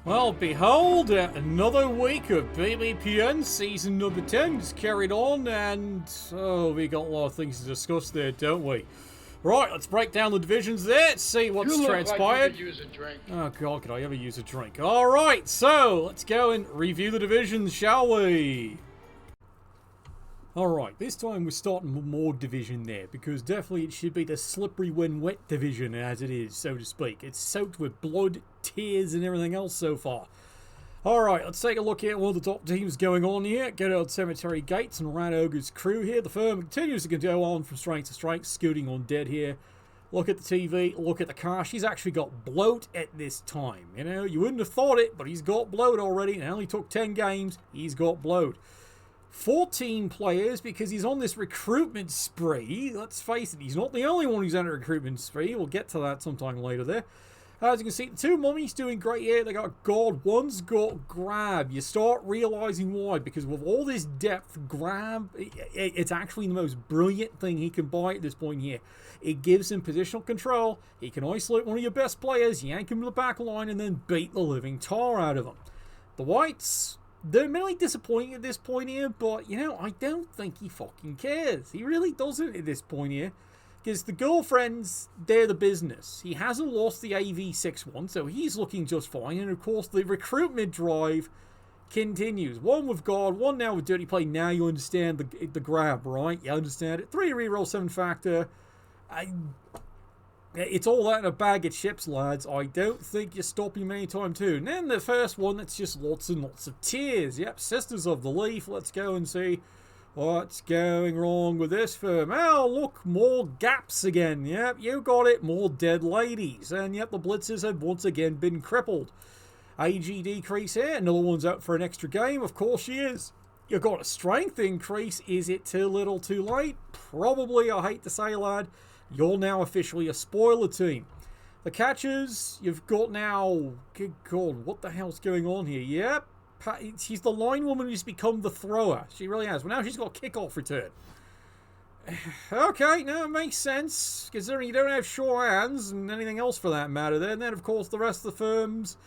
Well, behold, another week of BBPN season number 10 is carried on, and we got a lot of things to discuss there, don't we? Right, let's break down the divisions there, see what's transpired. Like you could use a drink. Oh god, could I ever use a drink? Alright, so let's go and review the divisions, shall we? Alright, this time we're starting with more division there, because definitely it should be the slippery when wet division as it is, so to speak. It's soaked with blood, tears, and everything else so far. Alright, let's take a look at one of the top teams going on here. Good old Cemetery Gates and Rat Ogre's crew here. The firm continues to go on from strength to strength, scooting on dead here. Look at the TV, look at the car. She's actually got bloat at this time. You know, you wouldn't have thought it, but he's got bloat already. It only took 10 games. He's got bloat. 14 players because he's on this recruitment spree. Let's face it, he's not the only one who's on a recruitment spree. We'll get to that sometime later there. As you can see, the two mummies doing great here. They got God. One's got Grab. You start realizing why. Because with all this depth, Grab, it's actually the most brilliant thing he can buy at this point here. It gives him positional control. He can isolate one of your best players, yank him to the back line, and then beat the living tar out of him. The Whites, they're really disappointing at this point here, but, you know, I don't think he fucking cares. He really doesn't at this point here. Because the girlfriends, they're the business. He hasn't lost the AV6-1, so he's looking just fine. And, of course, the recruitment drive continues. One with God, one now with Dirty Play. Now you understand the grab, right? You understand it. 3 reroll, 7 factor. It's all that in a bag of chips, lads. I don't think you're stopping him anytime soon. And then the first one, that's just lots and lots of tears. Yep, Sisters of the Leaf. Let's go and see what's going wrong with this firm. Oh, look, more gaps again. Yep, you got it. More dead ladies. And yep, the Blitzers have once again been crippled. AG decrease here. Another one's out for an extra game. Of course she is. You've got a strength increase. Is it too little, too late? Probably, I hate to say, lad. You're now officially a spoiler team. The catchers, you've got now... Good God, what the hell's going on here? Yep. She's the line woman who's become the thrower. She really has. Well, now she's got a kickoff return. Okay, no, it makes sense. Considering you don't have sure hands and anything else for that matter there. And then, of course, the rest of the firms.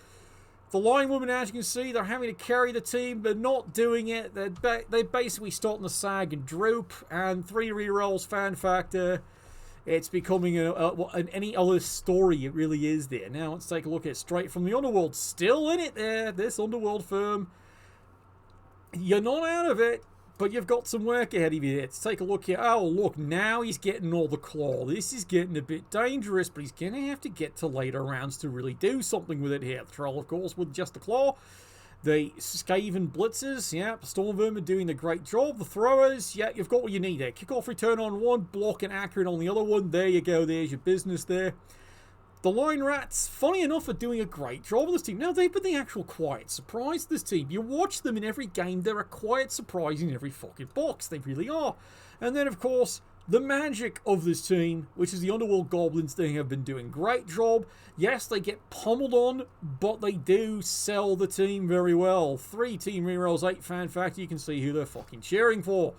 The line women, as you can see, they're having to carry the team. They're not doing it. They're basically starting to sag and droop. And 3 rerolls, fan factor. It's becoming any other story. It really is there. Now, let's take a look at it straight from the Underworld. Still in it there. This Underworld firm. You're not out of it, but you've got some work ahead of you there. Let's take a look here. Oh, look, now he's getting all the claw. This is getting a bit dangerous, but he's going to have to get to later rounds to really do something with it here. The Troll, of course, with just the claw. The Skaven Blitzers, yeah, Storm Vermin doing a great job. The Throwers, yeah, you've got what you need there. Kickoff return on one, block and accurate on the other one. There you go, there's your business there. The Line Rats, funny enough, are doing a great job of this team. Now, they've been the actual quiet surprise this team. You watch them in every game, they're a quiet surprise in every fucking box. They really are. And then, of course, the magic of this team, which is the Underworld Goblins, they have been doing a great job. Yes, they get pummeled on, but they do sell the team very well. 3 team rerolls, 8 fan factor. You can see who they're fucking cheering for.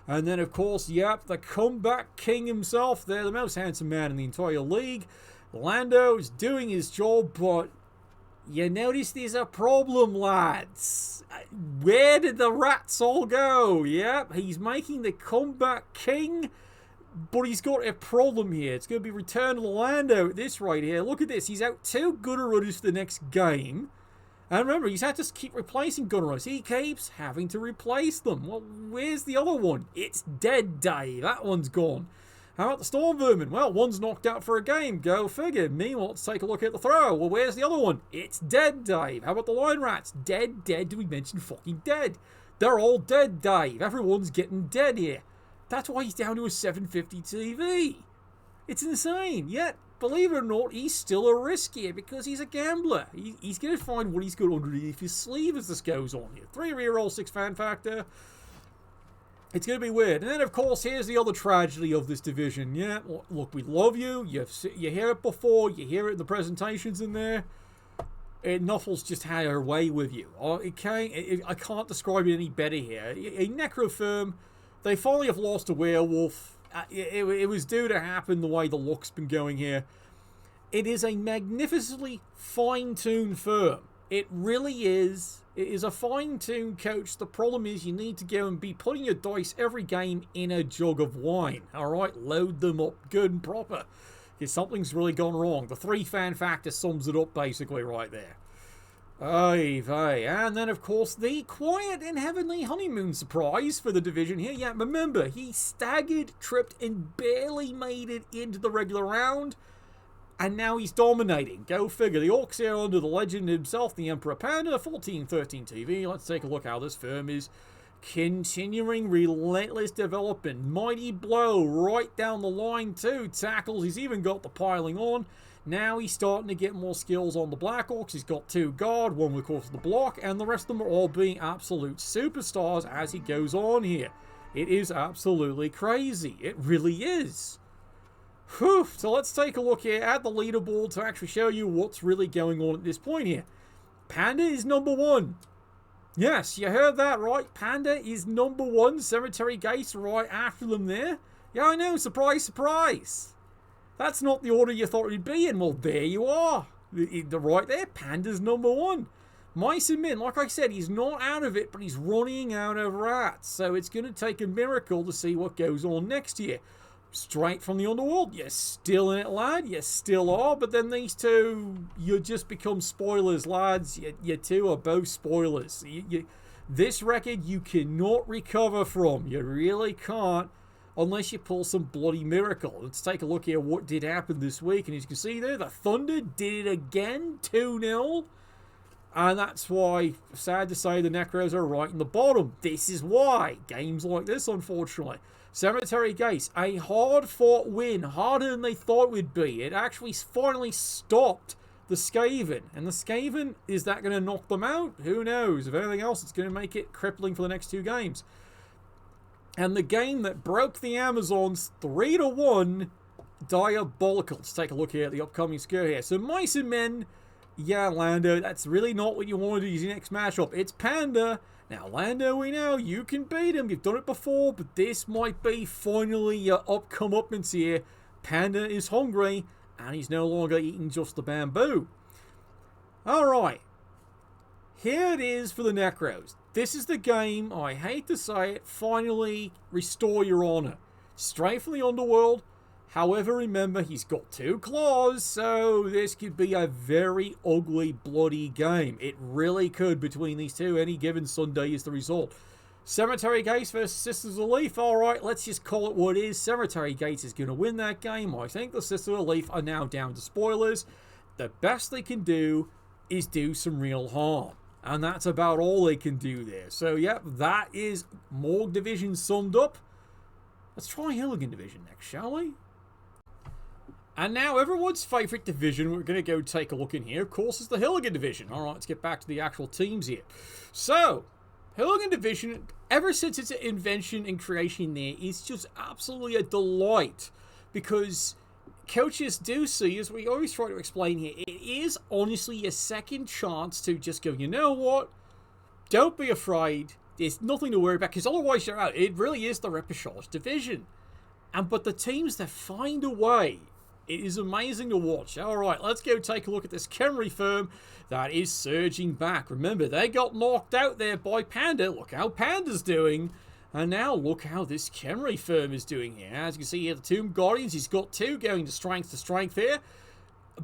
And then, of course, yep, the comeback king himself. They're the most handsome man in the entire league. Lando is doing his job, but you notice there's a problem, lads. Where did the rats all go? Yep, he's making the comeback king. But he's got a problem here. It's going to be return to Lando at this right here. Look at this. He's out 2 Gunner Runners for the next game. And remember, he's had to keep replacing Gunner Runners. He keeps having to replace them. Well, where's the other one? It's dead day. That one's gone. How about the Storm Vermin? Well, one's knocked out for a game. Go figure. Meanwhile, let's take a look at the throw. Well, where's the other one? It's dead, Dave. How about the Line Rats? Dead. Did we mention fucking dead? They're all dead, Dave. Everyone's getting dead here. That's why he's down to a 750 TV. It's insane. Yet, believe it or not, he's still a risk here because he's a gambler. He's going to find what he's got underneath his sleeve as this goes on here. 3 reroll, 6 fan factor. It's going to be weird. And then, of course, here's the other tragedy of this division. Yeah, look, we love you. You hear it before. You hear it in the presentations in there. Nuffles just had her way with you. I can't describe it any better here. A Necrofirm, they finally have lost a werewolf. It was due to happen the way the look's been going here. It is a magnificently fine-tuned firm. It really is. It is a fine-tuned coach. The problem is you need to go and be putting your dice every game in a jug of wine. Alright, load them up good and proper. Because something's really gone wrong. The 3 fan factor sums it up basically right there. Aye, vey. And then, of course, the quiet and heavenly honeymoon surprise for the division here. Yeah, remember, he staggered, tripped, and barely made it into the regular round. And now he's dominating. Go figure. The Orcs here under the legend himself, the Emperor Panda, 1413 TV. Let's take a look how this firm is continuing relentless development. Mighty blow right down the line too. Tackles. He's even got the piling on. Now he's starting to get more skills on the Black Orcs. He's got 2 guard, 1 of course the block, and the rest of them are all being absolute superstars as he goes on here. It is absolutely crazy. It really is. Whew. So let's take a look here at the leaderboard to actually show you what's really going on at this point here. Panda is number 1. Yes, you heard that right. Panda is number 1. Cemetery Gates right after them there. Yeah, I know. Surprise, surprise. That's not the order you thought it'd be in. Well, there you are. Right there. Panda's number 1. Mice and Men, like I said, he's not out of it, but he's running out of rats. So it's going to take a miracle to see what goes on next year. Straight from the underworld. You're still in it, lad. You still are. But then these two, you just become spoilers, lads. You two are both spoilers. This record you cannot recover from. You really can't unless you pull some bloody miracle. Let's take a look here what did happen this week. And as you can see there, the Thunder did it again. 2-0. And that's why, sad to say, the Necros are right in the bottom. This is why. Games like this, unfortunately. Cemetery Gates, a hard-fought win, harder than they thought it would be. It actually finally stopped the Skaven. And the Skaven, is that going to knock them out? Who knows? If anything else, it's going to make it crippling for the next 2 games. And the game that broke the Amazons 3-1, diabolical. Let's take a look here at the upcoming score here. So Mice and Men, yeah, Lando, that's really not what you want to do as your next matchup. It's Panda. Now, Lando, we know you can beat him. You've done it before, but this might be finally your comeuppance here. Panda is hungry, and he's no longer eating just the bamboo. All right. Here it is for the Necros. This is the game, I hate to say it, finally restore your honor. Straight from the underworld. However, remember, he's got 2 claws, so this could be a very ugly, bloody game. It really could between these two. Any given Sunday is the result. Cemetery Gates versus Sisters of the Leaf. All right, let's just call it what it is. Cemetery Gates is going to win that game. I think the Sisters of the Leaf are now down to spoilers. The best they can do is do some real harm. And that's about all they can do there. So, yep, that is Morgue Division summed up. Let's try Hilligan Division next, shall we? And now everyone's favourite division we're going to go take a look in here, of course, is the Hilligan Division. Alright, let's get back to the actual teams here. So, Hilligan Division, ever since its invention and creation there, is just absolutely a delight. Because coaches do see, as we always try to explain here, it is honestly your second chance to just go, you know what? Don't be afraid. There's nothing to worry about, because otherwise you're out. It really is the repechage division. But the teams that find a way, it is amazing to watch. Alright, let's go take a look at this Khemri firm that is surging back. Remember, they got knocked out there by Panda. Look how Panda's doing. And now look how this Khemri firm is doing here. As you can see here, the Tomb Guardians, he's got 2 going to strength here.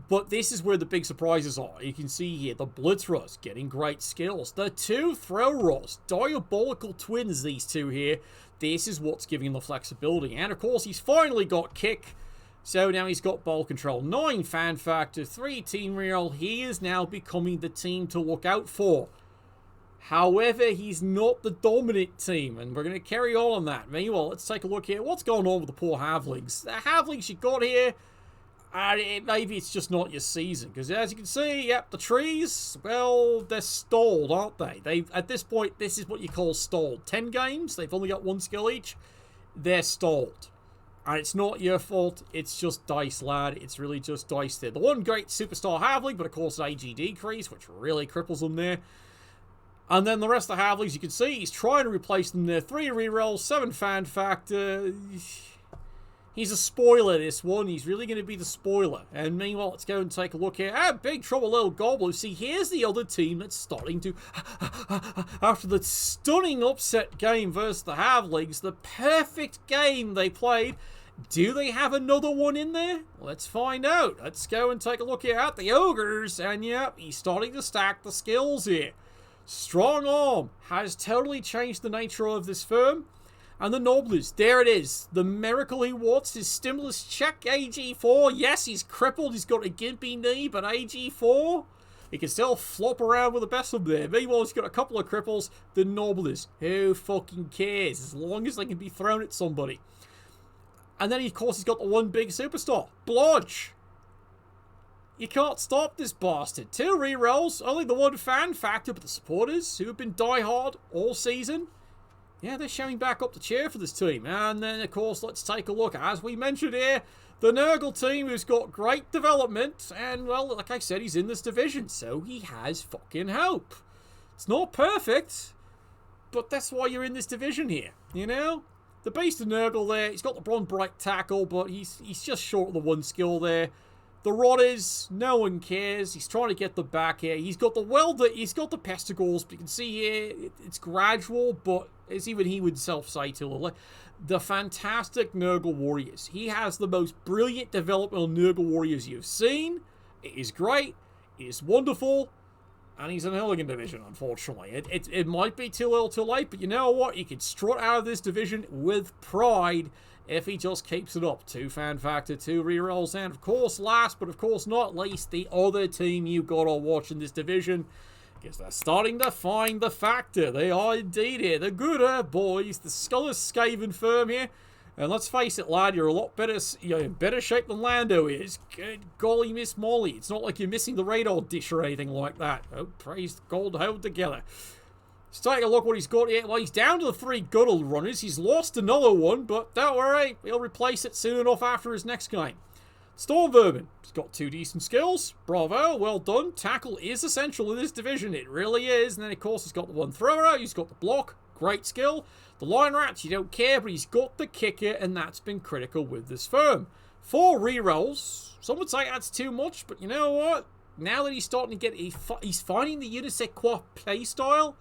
But this is where the big surprises are. You can see here, the Blitzers getting great skills. The 2 Throw-Ross, diabolical twins, these 2 here. This is what's giving him the flexibility. And of course, he's finally got Kick. So now he's got ball control. 9 fan factor, 3 team reroll. He is now becoming the team to look out for. However, he's not the dominant team, and we're going to carry on that. Meanwhile, let's take a look here. What's going on with the poor Halflings? The Halflings you got here, maybe it's just not your season. Because as you can see, yep, the trees, well, they're stalled, aren't they? At this point, this is what you call stalled. 10 games, they've only got 1 skill each. They're stalled. And it's not your fault, it's just dice, lad. It's really just dice there. The one great superstar Halfling, but of course AG decrease, which really cripples them there. And then the rest of the Halflings, you can see, he's trying to replace them there. 3 rerolls, 7 fan factor. He's a spoiler, this one. He's really going to be the spoiler. And meanwhile, let's go and take a look here. Big Trouble Little Gobbler. See, here's the other team that's starting to... After the stunning upset game versus the Halflings, the perfect game they played, do they have another one in there? Let's find out. Let's go and take a look here at the Ogres. And yep, he's starting to stack the skills here. Strong Arm has totally changed the nature of this firm. And the Nobblers, there it is. The miracle he wants, his stimulus check, AG4. Yes, he's crippled, he's got a gimpy knee, but AG4, he can still flop around with the best of them there. Meanwhile, he's got a couple of cripples. The Nobblers, who fucking cares? As long as they can be thrown at somebody. And then, of course, he's got the one big superstar, Blodge. You can't stop this bastard. 2 rerolls, only the one fan factor, but the supporters, who have been diehard all season, yeah, they're showing back up the chair for this team. And then, of course, let's take a look. As we mentioned here, the Nurgle team who's got great development. And, well, like I said, he's in this division. So he has fucking hope. It's not perfect, but that's why you're in this division here, you know? The Beast of Nurgle there, he's got the Bronze Bright Tackle, but he's just short of the one skill there. The Rotters, no one cares. He's trying to get them back here. He's got the Welder, he's got the Pestigals, but you can see here, it's gradual, but as even he would self-say to the fantastic Nurgle Warriors. He has the most brilliant developmental Nurgle Warriors you've seen. It is great. It is wonderful. And he's in the Hooligan division, unfortunately. It might be too little too late, but you know what? He can strut out of this division with pride if he just keeps it up. 2 fan factor, 2 rerolls, and of course, last but of course not least, the other team you got to watch in this division, because they're starting to find the factor. They are indeed here. The Gooder boys, the Skuller Skaven firm here. And let's face it, lad, you're a lot better, in better shape than Lando is. Good golly, Miss Molly. It's not like you're missing the radar dish or anything like that. Oh, praise the gold held together. Let's take a look what he's got here. Well, he's down to the 3 Guddle runners. He's lost another one, but don't worry. He'll replace it soon enough after his next game. Storm Vermin. He's got 2 decent skills. Bravo, well done. Tackle is essential in this division. It really is. And then, of course, he's got the 1 thrower. He's got the block. Great skill. The Lion Rats, you don't care, but he's got the kicker, and that's been critical with this firm. 4 rerolls. Some would say that's too much, but you know what? Now that he's starting to get... He's finding the unisex play style,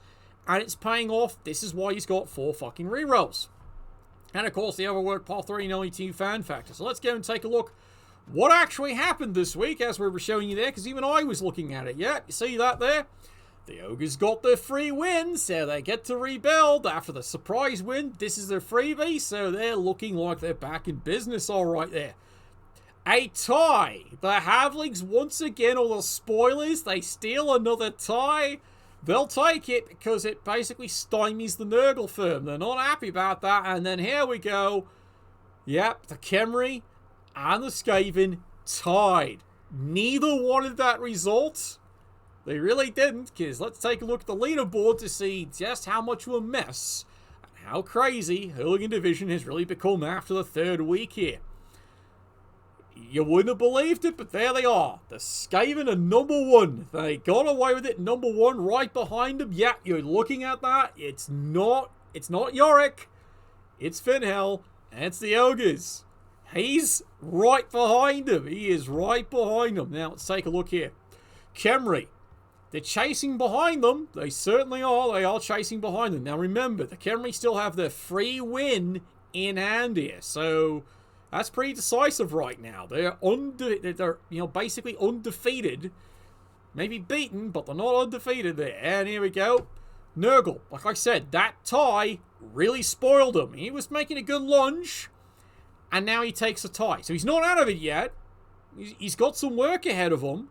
and it's paying off. This is why he's got 4 fucking rerolls. And, of course, the Overworked Part 392 fan factor. So let's go and take a look what actually happened this week, as we were showing you there, because even I was looking at it. Yeah, you see that there? The Ogres got their free win, so they get to rebuild after the surprise win. This is their freebie, so they're looking like they're back in business all right there. A tie. The Halflings, once again, all the spoilers, they steal another tie. They'll take it because it basically stymies the Nurgle firm. They're not happy about that. And then here we go. Yep, the Khemri and the Skaven tied. Neither wanted that result. They really didn't, because let's take a look at the leaderboard to see just how much of a mess and how crazy Hooligan Division has really become after the 3rd week here. You wouldn't have believed it, but there they are. The Skaven are number 1. They got away with it, number 1, right behind them. Yeah, you're looking at that. It's not Yorick. It's Finhell, and it's the Ogres. He's right behind them. He is right behind them. Now, let's take a look here. Khemri. They're chasing behind them. They certainly are. They are chasing behind them. Now remember, the Khemri still have their free win in hand here. So that's pretty decisive right now. They're basically undefeated. Maybe beaten, but they're not undefeated there. And here we go. Nurgle, like I said, that tie really spoiled him. He was making a good lunge, and now he takes a tie. So he's not out of it yet. He's got some work ahead of him.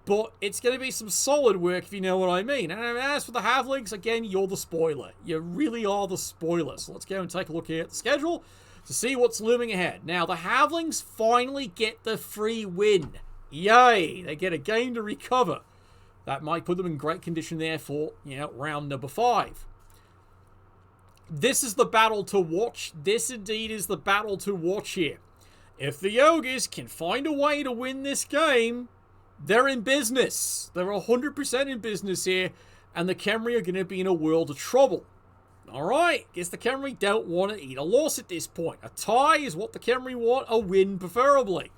But it's going to be some solid work, if you know what I mean. And as for the Halflings, again, you're the spoiler. You really are the spoiler. So let's go and take a look here at the schedule to see what's looming ahead. Now, the Halflings finally get the free win. Yay! They get a game to recover. That might put them in great condition there for, round number 5. This is the battle to watch. This indeed is the battle to watch here. If the Ogres can find a way to win this game, they're in business. They're 100% in business here, and the Khemri are going to be in a world of trouble. Alright, guess the Khemri don't want to eat a loss at this point. A tie is what the Khemri want, a win preferably.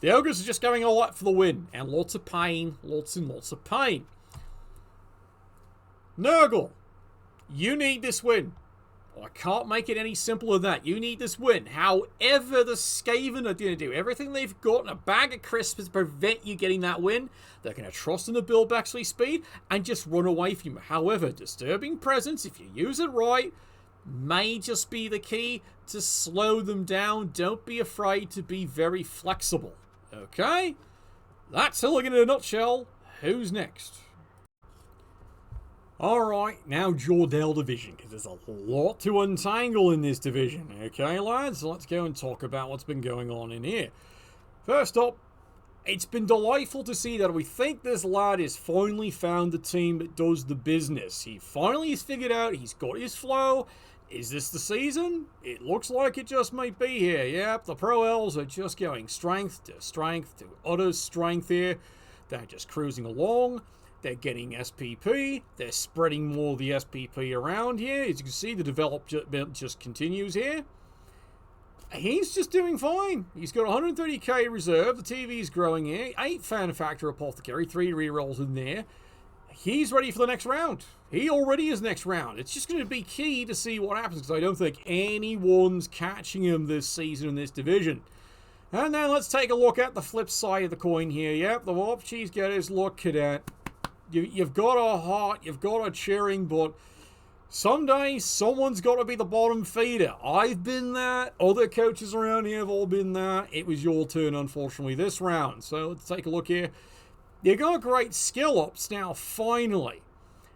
The Ogres are just going all out for the win, and lots of pain, lots and lots of pain. Nurgle, you need this win. I can't make it any simpler than that. You need this win. However, the Skaven are going to do everything they've got in a bag of crisps to prevent you getting that win. They're going to trust in the build backsley speed and just run away from you. However, Disturbing Presence, if you use it right, may just be the key to slow them down. Don't be afraid to be very flexible. Okay? That's Hilligan in a nutshell. Who's next? Alright, now Jordell division, because there's a lot to untangle in this division. Okay, lads, let's go and talk about what's been going on in here. First up, it's been delightful to see that we think this lad has finally found the team that does the business. He finally has figured out he's got his flow. Is this the season? It looks like it just might be here. Yep, the Pro Elves are just going strength to utter strength here. They're just cruising along. They're getting SPP. They're spreading more of the SPP around here. As you can see, the development just continues here. He's just doing fine. He's got 130k reserve. The TV's growing here. 8 fan factor apothecary. 3 rerolls in there. He's ready for the next round. He already is next round. It's just going to be key to see what happens, because I don't think anyone's catching him this season in this division. And then let's take a look at the flip side of the coin here. Yep, the Warp Cheese Getters. Look at that. You've got a heart, you've got a cheering, but someday someone's got to be the bottom feeder. I've been that. Other coaches around here have all been that. It was your turn, unfortunately, this round. So let's take a look here. You got great skill ups now, finally.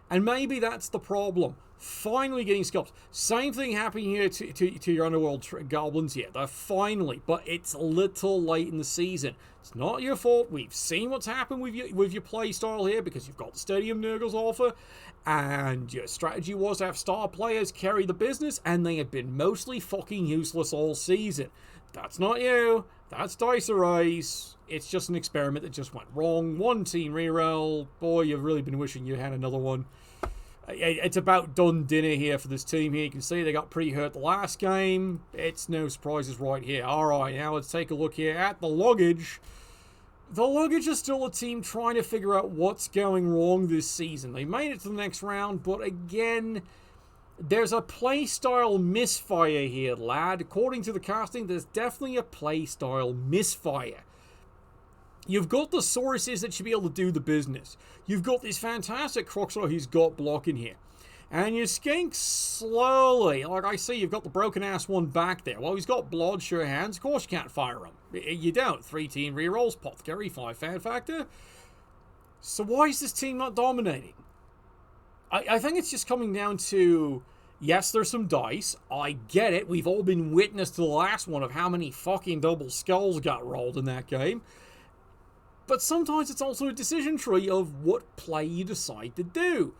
And maybe that's the problem. Finally getting skill ups. Same thing happening here to your Underworld Goblins here. They're finally, but it's a little late in the season. It's not your fault. We've seen what's happened with your play style here, because you've got the Stadium Nurgles offer, and your strategy was to have star players carry the business, and they have been mostly fucking useless all season. That's not you. That's Dice Arrays. It's just an experiment that just went wrong. 1 team reroll. Boy, you've really been wishing you had another one. It's about done dinner here for this team here. You can see they got pretty hurt the last game. It's no surprises right here. Alright, now let's take a look here at the Luggage. The Luggage is still a team trying to figure out what's going wrong this season. They made it to the next round, but again, there's a playstyle misfire here, lad. According to the casting, there's definitely a playstyle misfire. You've got the sources that should be able to do the business. You've got this fantastic Croxor who's got blocking here. And you skink slowly. Like I see, you've got the broken-ass one back there. Well, he's got Blood, sure hands. Of course you can't fire him. You don't. 3 team rerolls, Apothecary, 5 fan factor. So why is this team not dominating? I think it's just coming down to, yes, there's some dice. I get it. We've all been witness to the last one of how many fucking double skulls got rolled in that game. But sometimes it's also a decision tree of what play you decide to do.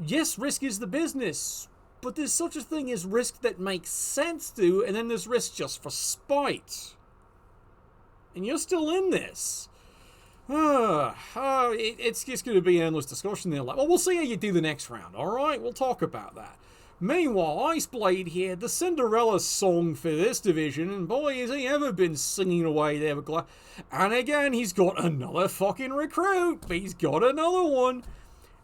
Yes, risk is the business, but there's such a thing as risk that makes sense to, and then there's risk just for spite. And you're still in this. It's just going to be an endless discussion there. Well, we'll see how you do the next round, alright? We'll talk about that. Meanwhile, Iceblade here, the Cinderella song for this division, and boy, has he ever been singing away there with and again, he's got another fucking recruit. He's got another one.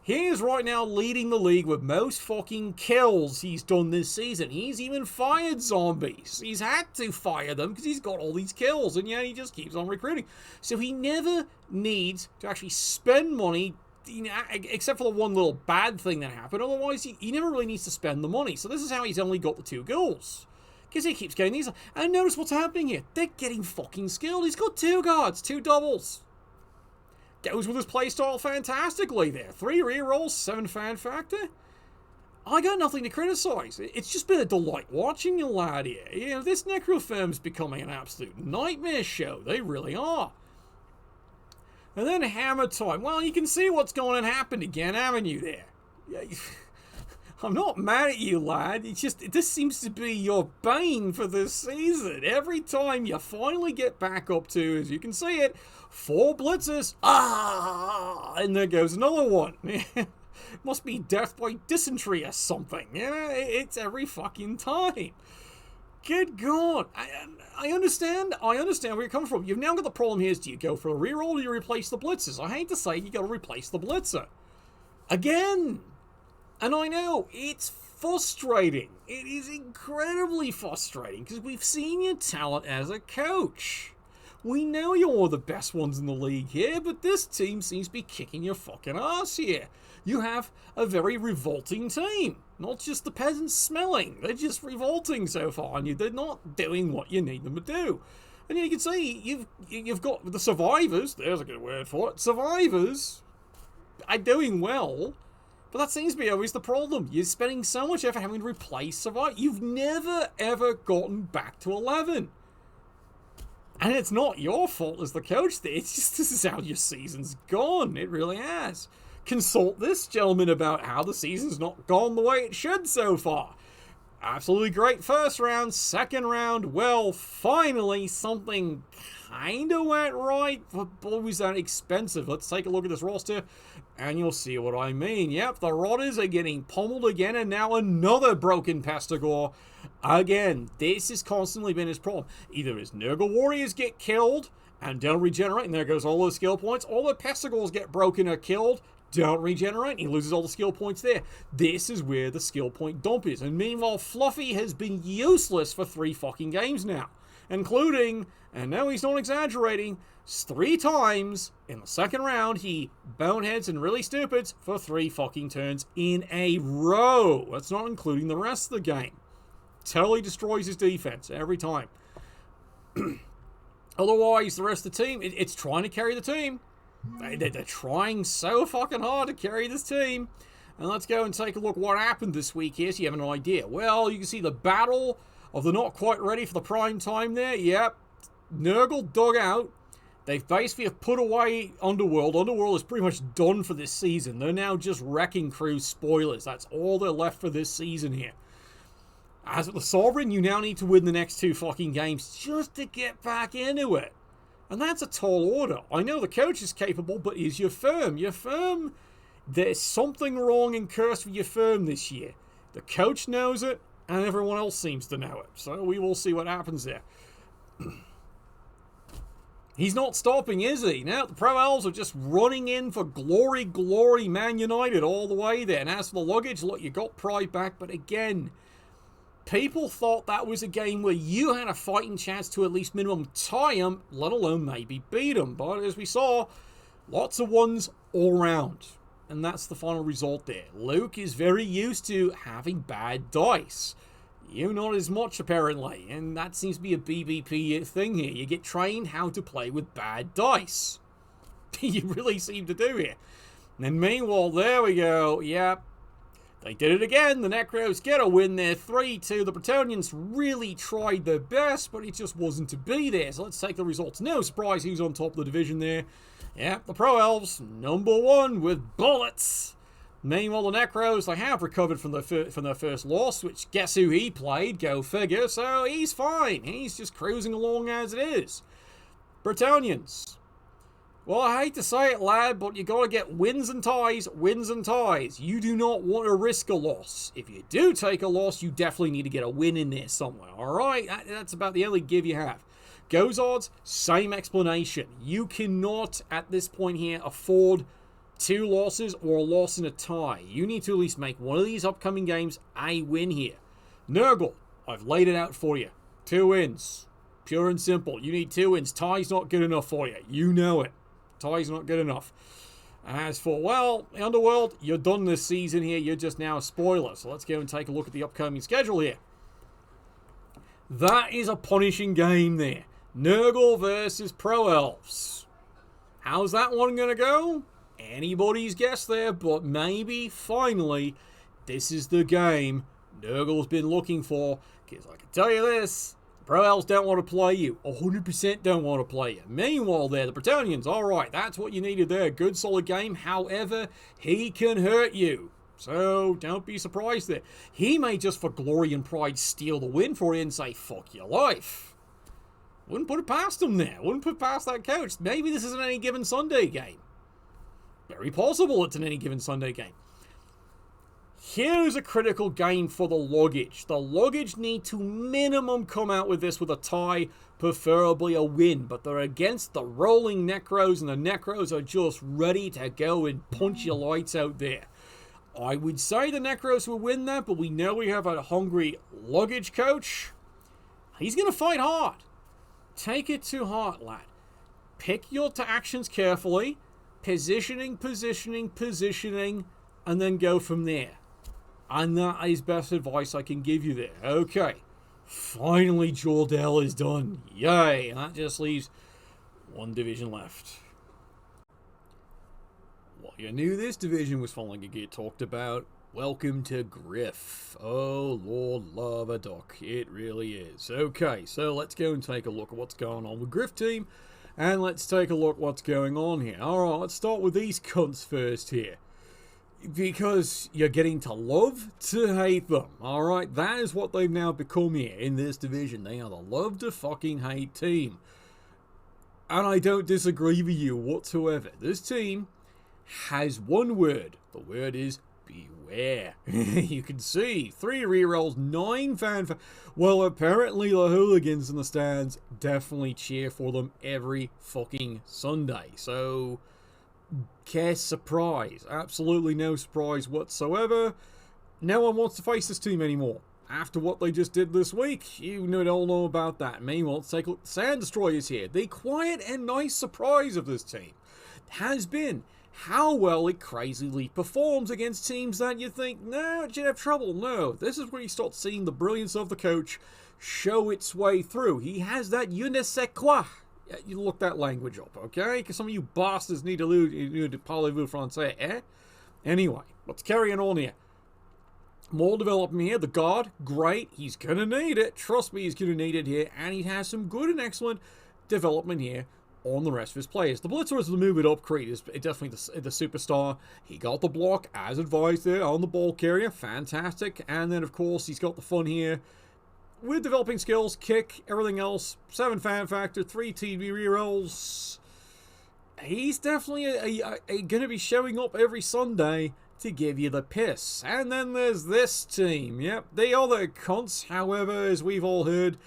He is right now leading the league with most fucking kills he's done this season. He's even fired zombies. He's had to fire them because he's got all these kills, and yet he just keeps on recruiting. So he never needs to actually spend money, except for the one little bad thing that happened. Otherwise, he never really needs to spend the money. So this is how he's only got the 2 goals. Because he keeps getting these. And notice what's happening here. They're getting fucking skilled. He's got 2 guards, 2 doubles. Goes with his playstyle fantastically there. 3 rerolls, 7 fan factor. I got nothing to criticize. It's just been a delight watching you, lad here. You know, this Necrofirm's becoming an absolute nightmare show. They really are. And then Hammer Time. Well, you can see what's going to happen again, haven't you there? Yeah, I'm not mad at you, lad. It's just, this seems to be your bane for this season. Every time you finally get back up to, as you can see it, 4 blitzers. And there goes another one. Must be death by dysentery or something. Yeah, it's every fucking time. Good God. I understand where you're coming from. You've now got the problem here is, do you go for a reroll or you replace the blitzers? I hate to say, you got to replace the blitzer. Again. And I know, it's frustrating. It is incredibly frustrating because we've seen your talent as a coach. We know you're one of the best ones in the league here, but this team seems to be kicking your fucking ass here. You have a very revolting team. Not just the peasants smelling. They're just revolting so far, and they're not doing what you need them to do. And you can see, you've got the survivors, there's a good word for it, survivors are doing well, but that seems to be always the problem. You're spending so much effort having to replace survivors. You've never, ever gotten back to 11. And it's not your fault as the coach there. It's just this is how your season's gone. It really has. Consult this gentleman about how the season's not gone the way it should so far. Absolutely great first round, second round. Well, finally something kind of went right, but boy, was that expensive. Let's take a look at this roster, and you'll see what I mean. Yep, the Rotters are getting pummeled again, and now another broken Pestigore. Again, this has constantly been his problem. Either his Nurgle Warriors get killed and don't regenerate, and there goes all those skill points, or the Pestigores get broken or killed, don't regenerate, and he loses all the skill points there. This is where the skill point dump is. And meanwhile, Fluffy has been useless for 3 fucking games now, including, and no, he's not exaggerating, 3 times in the second round he boneheads and really stupids for 3 fucking turns in a row. That's not including the rest of the game. Totally destroys his defense every time. Otherwise, the rest of the team, it's trying to carry the team. They're trying so fucking hard to carry this team. And let's go and take a look what happened this week here so you have an idea. Well, you can see the battle of the not quite ready for the prime time there. Yep. Nurgle dug out. They've basically put away Underworld. Underworld is pretty much done for this season. They're now just Wrecking Crew spoilers. That's all they're left for this season here. As with the Sovereign, you now need to win the next 2 fucking games just to get back into it. And that's a tall order. I know the coach is capable, but is your firm? Your firm, there's something wrong and cursed with your firm this year. The coach knows it, and everyone else seems to know it. So we will see what happens there. He's not stopping, is he? Now, the Pro Elves are just running in for glory, glory, Man United all the way there. And as for the luggage, look, you got Pride back, but again, people thought that was a game where you had a fighting chance to at least minimum tie them, let alone maybe beat them. But as we saw, lots of ones all round. And that's the final result there. Luke is very used to having bad dice. You not as much, apparently. And that seems to be a BBP thing here. You get trained how to play with bad dice. You really seem to do here. And then meanwhile, there we go. Yep. They did it again. The Necros get a win there, 3-2. The Bretonians really tried their best, but it just wasn't to be there. So let's take the results. No surprise who's on top of the division there. Yeah, the Pro Elves, number 1 with bullets. Meanwhile, the Necros, they have recovered from their first loss, which guess who he played? Go figure. So he's fine. He's just cruising along as it is. Bretonians. Well, I hate to say it, lad, but you got to get wins and ties, wins and ties. You do not want to risk a loss. If you do take a loss, you definitely need to get a win in there somewhere, all right? That's about the only give you have. Goes odds, same explanation. You cannot, at this point here, afford 2 losses or a loss and a tie. You need to at least make one of these upcoming games a win here. Nurgle, I've laid it out for you. 2 wins. Pure and simple. You need 2 wins. Tie's not good enough for you. You know it. Tie's not good enough. As for, well, the Underworld, you're done this season here. You're just now a spoiler. So let's go and take a look at the upcoming schedule here. That is a punishing game there. Nurgle versus Pro Elves. How's that one going to go? Anybody's guess there, but maybe, finally, this is the game Nurgle's been looking for. Because I can tell you this, the Pro Elves don't want to play you. 100% don't want to play you. Meanwhile there, the Bretonians, alright, that's what you needed there. Good, solid game. However, he can hurt you. So, don't be surprised there. He may just for glory and pride steal the win for you and say, fuck your life. Wouldn't put it past him there. Wouldn't put it past that coach. Maybe this isn't any given Sunday game. Very possible it's an any given Sunday game. Here's a critical game for the luggage. The luggage need to minimum come out with this with a tie, preferably a win. But they're against the rolling Necros, and the Necros are just ready to go and punch your lights out there. I would say the Necros will win that, but we know we have a hungry luggage coach. He's going to fight hard. Take it to heart, lad. Pick your actions carefully. Positioning, and then go from there. And that is best advice I can give you there. Okay. Finally, Jordell is done. Yay. And that just leaves one division left. Well, you knew this division was finally going to get talked about. Welcome to Griff. Oh, Lord love a duck. It really is. Okay, so let's go and take a look at what's going on with Griff team. And let's take a look what's going on here. Alright, let's start with these cunts first here. Because you're getting to love to hate them. Alright, that is what they've now become here in this division. They are the love to fucking hate team. And I don't disagree with you whatsoever. This team has one word. The word is beware. You can see 3 rerolls, 9 fanfare. Well, apparently the hooligans in the stands definitely cheer for them every fucking Sunday. So, guess surprise. Absolutely no surprise whatsoever. No one wants to face this team anymore. After what they just did this week, you all know about that. Meanwhile, let's take a look. Sand Destroyers here. The quiet and nice surprise of this team has been how well it crazily performs against teams that you think, no, it should have trouble. No, this is where you start seeing the brilliance of the coach show its way through. He has that je ne sais quoi. You look that language up, okay? Because some of you bastards need to parler français, eh? Anyway, let's carry on here. More development here. The guard, great. He's going to need it. Trust me, he's going to need it here. And he has some good and excellent development here on the rest of his players. The Blitzer is the movement upgrade, is definitely the superstar. He got the block as advised there on the ball carrier. Fantastic. And then, of course, he's got the fun here with developing skills, kick, everything else. 7 fan factor, 3 TV rerolls. He's definitely going to be showing up every Sunday to give you the piss. And then there's this team. Yep, the other cunts, however, as we've all heard,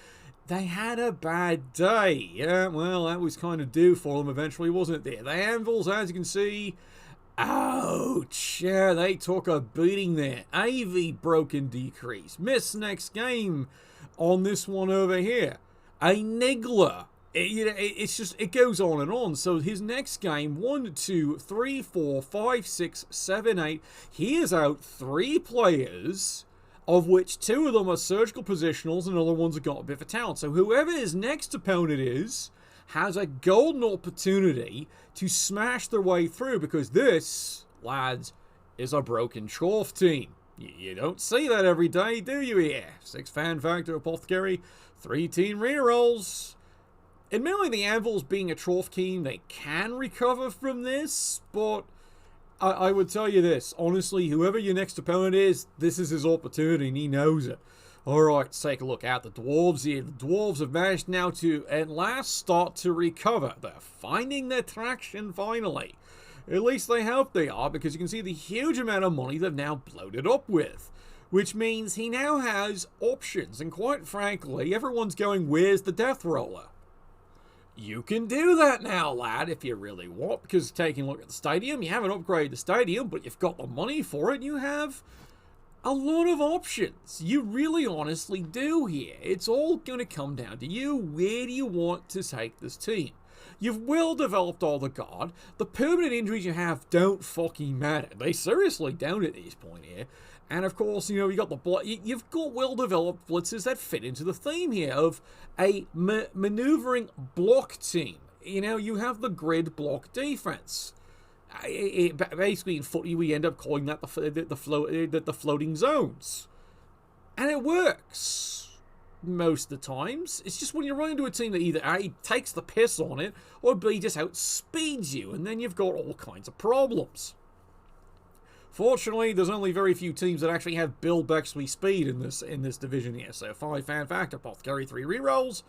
they had a bad day. Yeah, well, that was kind of due for them eventually, wasn't it? The Anvils, as you can see, ouch. Yeah, they took a beating there. AV broken decrease. Miss next game on this one over here. A niggler. It's just, it goes on and on. So his next game, 1, 2, 3, 4, 5, 6, 7, 8. He is out 3 players, of which 2 of them are surgical positionals and other ones have got a bit of talent. So whoever his next opponent is has a golden opportunity to smash their way through, because this, lads, is a broken trough team. You don't see that every day, do you here? 6 fan factor, apothecary, 3 team rerolls. Admittedly, the Anvils being a trough team, they can recover from this, but I would tell you this, honestly, whoever your next opponent is, this is his opportunity, and he knows it. Alright, let's take a look at the Dwarves here. The Dwarves have managed now to, at last, start to recover. They're finding their traction, finally. At least they hope they are, because you can see the huge amount of money they've now bloated up with. Which means he now has options, and quite frankly, everyone's going, where's the Death Roller? You can do that now, lad, if you really want, because taking a look at the stadium, you haven't upgraded the stadium, but you've got the money for it, you have a lot of options. You really honestly do here. It's all going to come down to you. Where do you want to take this team? You've well developed all the guard. The permanent injuries you have don't fucking matter. They seriously don't at this point here. And of course, you got you've got well-developed blitzers that fit into the theme here of a maneuvering block team. You have the grid block defense. Basically, in footy, we end up calling that the floating zones, and it works most of the times. It's just when you run into a team that either A, takes the piss on it, or B, just outspeeds you, and then you've got all kinds of problems. Fortunately, there's only very few teams that actually have Bill Bexley speed in this division here. So 5 fan factor, apothecary, 3 rerolls.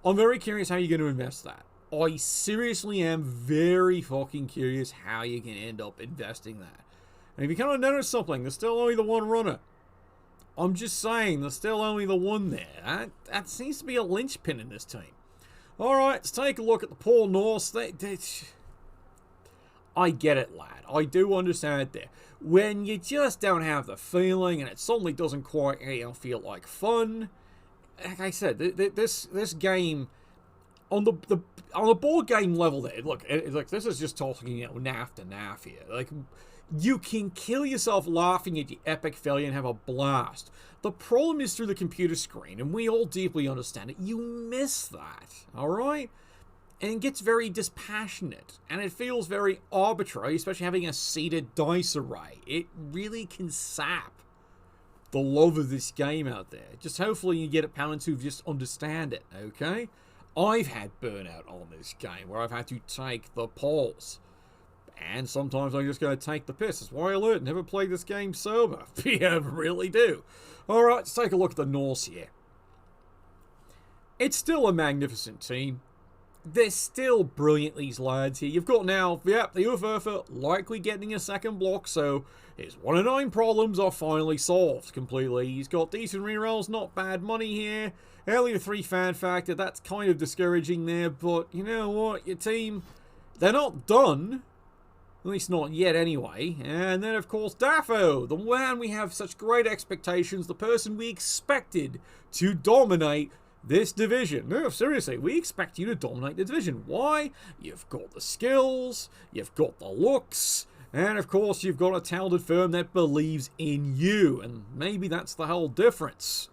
I'm very curious how you're going to invest that. I seriously am very fucking curious how you can end up investing that. And if you kind of notice something, there's still only the one runner. I'm just saying, there's still only the one there. That seems to be a linchpin in this team. Alright, let's take a look at the poor Norse. I get it, lad. I do understand it there. When you just don't have the feeling and it suddenly doesn't quite feel like fun. Like I said, this game, on the board game level there, look, this is just talking, naff to naff here. Like, you can kill yourself laughing at your epic failure and have a blast. The problem is through the computer screen, and we all deeply understand it. You miss that, alright? And it gets very dispassionate, and it feels very arbitrary, especially having a seeded dice array. It really can sap the love of this game out there. Just hopefully you get opponents who just understand it, okay? I've had burnout on this game, where I've had to take the pulse. And sometimes I'm just going to take the piss. That's why I learned. Never play this game sober. Yeah, really do. Alright, let's take a look at the Norse here. It's still a magnificent team. They're still brilliant, these lads here. You've got now, the UFF likely getting a second block, so his 1 in 9 problems are finally solved completely. He's got decent rerolls, not bad money here. Earlier 3 fan factor, that's kind of discouraging there, but you know what? Your team, they're not done. At least not yet anyway. And then, of course, Daffo, the man we have such great expectations, the person we expected to dominate this division. No, seriously, we expect you to dominate the division. Why? You've got the skills, you've got the looks, and of course you've got a talented firm that believes in you. And maybe that's the whole difference.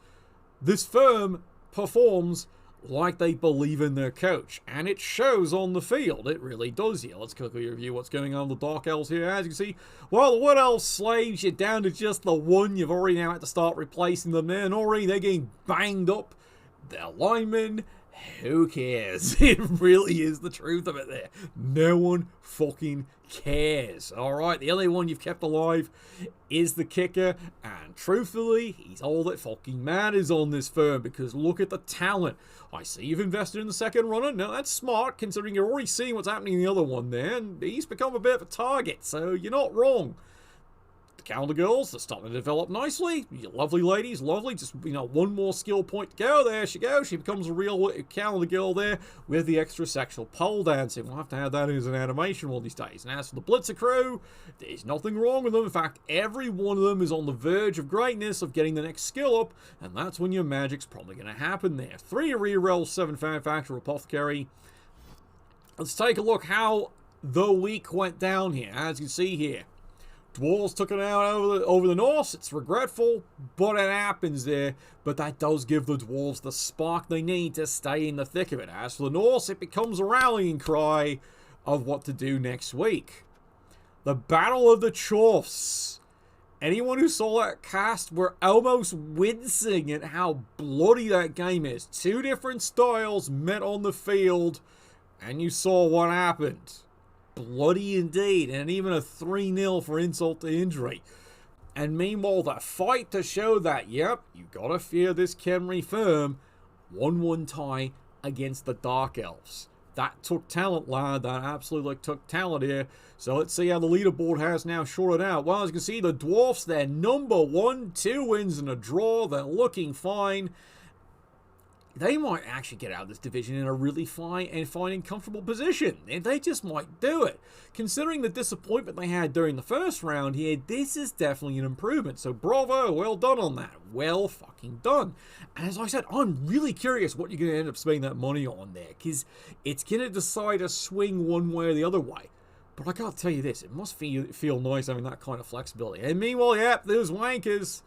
This firm performs like they believe in their coach, and it shows on the field. It really does here. Let's quickly review what's going on with the Dark Elves here. As you can see, well, the Wood Elves slaves, you're down to just the one. You've already now had to start replacing them there, and already they're getting banged up. Their linemen, who cares? It really is the truth of it there. No one fucking cares. Alright, the only one you've kept alive is the kicker, and truthfully, he's all that fucking matters on this firm, because look at the talent. I see you've invested in the second runner. Now that's smart, considering you're already seeing what's happening in the other one there, and he's become a bit of a target, so you're not wrong. The calendar girls are starting to develop nicely. You lovely ladies, lovely. Just, one more skill point to go. There she goes. She becomes a real calendar girl there with the extra sexual pole dancing. We'll have to have that as an animation one of these days. And as for the Blitzer crew, there's nothing wrong with them. In fact, every one of them is on the verge of greatness, of getting the next skill up, and that's when your magic's probably going to happen there. 3 rerolls, 7 fan factor, apothecary. Let's take a look how the week went down here. As you see here, Dwarves took it out over the Norse. It's regretful, but it happens there. But that does give the Dwarves the spark they need to stay in the thick of it. As for the Norse, it becomes a rallying cry of what to do next week. The Battle of the Chorfs. Anyone who saw that cast were almost wincing at how bloody that game is. 2 different styles met on the field, and you saw what happened. Bloody indeed, and even a 3-0 for insult to injury. And meanwhile, the fight to show that, yep, you gotta fear this Khemri firm, 1-1 tie against the Dark Elves. That took talent, lad. That absolutely took talent here. So let's see how the leaderboard has now shorted out. Well, as you can see, the Dwarfs, they're number 1, 2 wins and a draw. They're looking fine. They might actually get out of this division in a really fine and comfortable position. And they just might do it. Considering the disappointment they had during the first round here, this is definitely an improvement. So bravo, well done on that. Well fucking done. And as I said, I'm really curious what you're going to end up spending that money on there, because it's going to decide a swing one way or the other way. But I gotta tell you this, it must feel nice having that kind of flexibility. And meanwhile, yep, those wankers,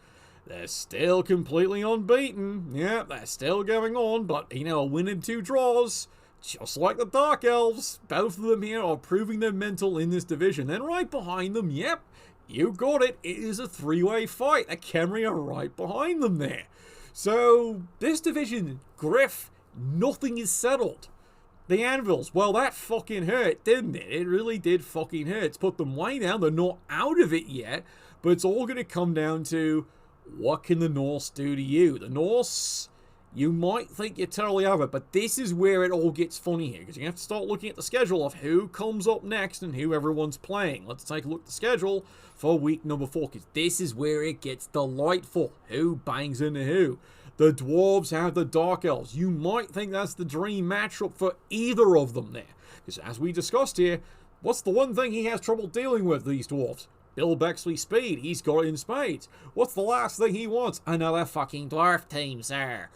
they're still completely unbeaten. Yeah, they're still going on, but, a win and 2 draws, just like the Dark Elves. Both of them here are proving their mental in this division. Then right behind them, yep, you got it. It is a 3-way fight. The Khemri are right behind them there. So, this division, Griff, nothing is settled. The Anvils, well, that fucking hurt, didn't it? It really did fucking hurt. It's put them way down. They're not out of it yet, but it's all going to come down to, what can the Norse do to you? The Norse, You might think you're totally over it, but this is where it all gets funny here, because you have to start looking at the schedule of who comes up next and who everyone's playing. Let's take a look at the schedule for week number 4, because this is where it gets delightful. Who bangs into who? The Dwarves have the Dark Elves. You might think that's the dream matchup for either of them there, because as we discussed here, what's the one thing he has trouble dealing with, these Dwarves? Bill Bexley's speed. He's got it in spades. What's the last thing he wants? Another fucking dwarf team, sir.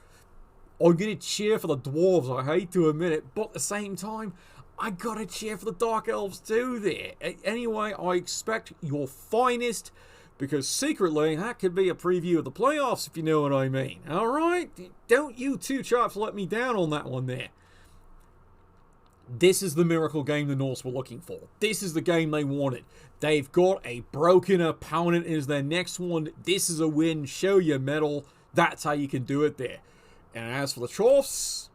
I'm going to cheer for the Dwarves, I hate to admit it, but at the same time, I got to cheer for the Dark Elves too there. Anyway, I expect your finest, because secretly, that could be a preview of the playoffs, if you know what I mean. Alright? Don't you two chaps let me down on that one there. This is the miracle game the Norse were looking for. This is the game they wanted. They've got a broken opponent as their next one. This is a win. Show your mettle. That's how you can do it there. And as for the Chorfs,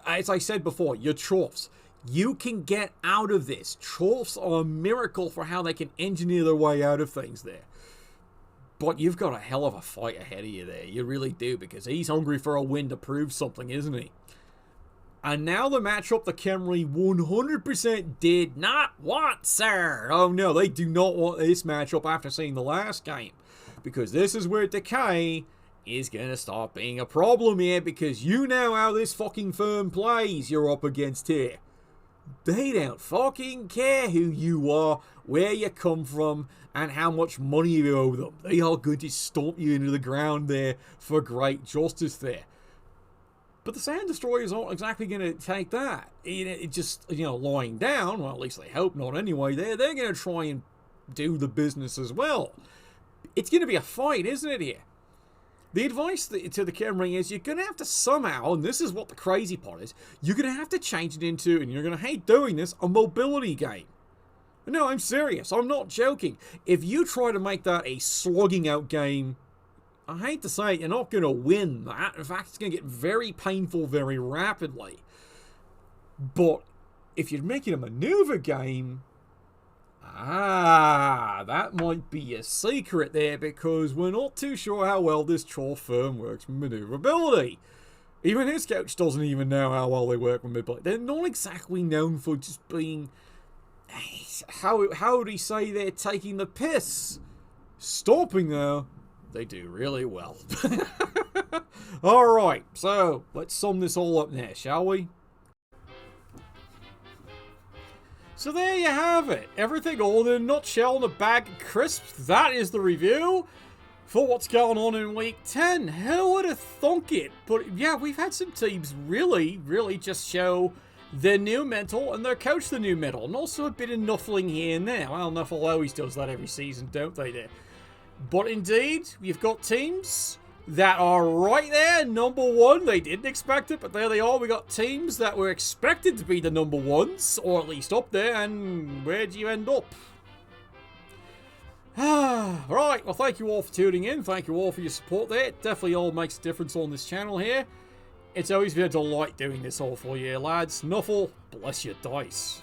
as I said before, your Chorfs, you can get out of this. Chorfs are a miracle for how they can engineer their way out of things there. But you've got a hell of a fight ahead of you there. You really do, because he's hungry for a win to prove something, isn't he? And now the matchup the Khemri 100% did not want, sir. Oh no, they do not want this matchup after seeing the last game. Because this is where Decay is going to start being a problem here, because you know how this fucking firm plays you're up against here. They don't fucking care who you are, where you come from, and how much money you owe them. They are going to stomp you into the ground there for great justice there. But the Sand Destroyers aren't exactly going to take that. It just, lying down, well, at least they hope not anyway, they're going to try and do the business as well. It's going to be a fight, isn't it here? The advice to the Khemri is you're going to have to somehow, and this is what the crazy part is, you're going to have to change it into, and you're going to hate doing this, a mobility game. No, I'm serious. I'm not joking. If you try to make that a slugging out game, I hate to say it, you're not going to win that. In fact, it's going to get very painful very rapidly. But if you're making a maneuver game, that might be a secret there, because we're not too sure how well this Chorf firm works with maneuverability. Even his coach doesn't even know how well they work with maneuverability. They're not exactly known for just being, how would he say, they're taking the piss. Stopping though, they do really well. Alright, so let's sum this all up now, shall we? So there you have it. Everything all in a nutshell in a bag of crisps. That is the review for what's going on in Week 10. Who would have thunk it? But yeah, we've had some teams really just show their new mental and their coach the new mental. And also a bit of nuffling here and there. Well, Nuffle always does that every season, don't they there? But indeed, you've got teams that are right there, number one. They didn't expect it, but there they are. We got teams that were expected to be the number ones, or at least up there, and where'd you end up? Right, well, thank you all for tuning in. Thank you all for your support there. It definitely all makes a difference on this channel here. It's always been a delight doing this all for you, lads. Nuffle, bless your dice.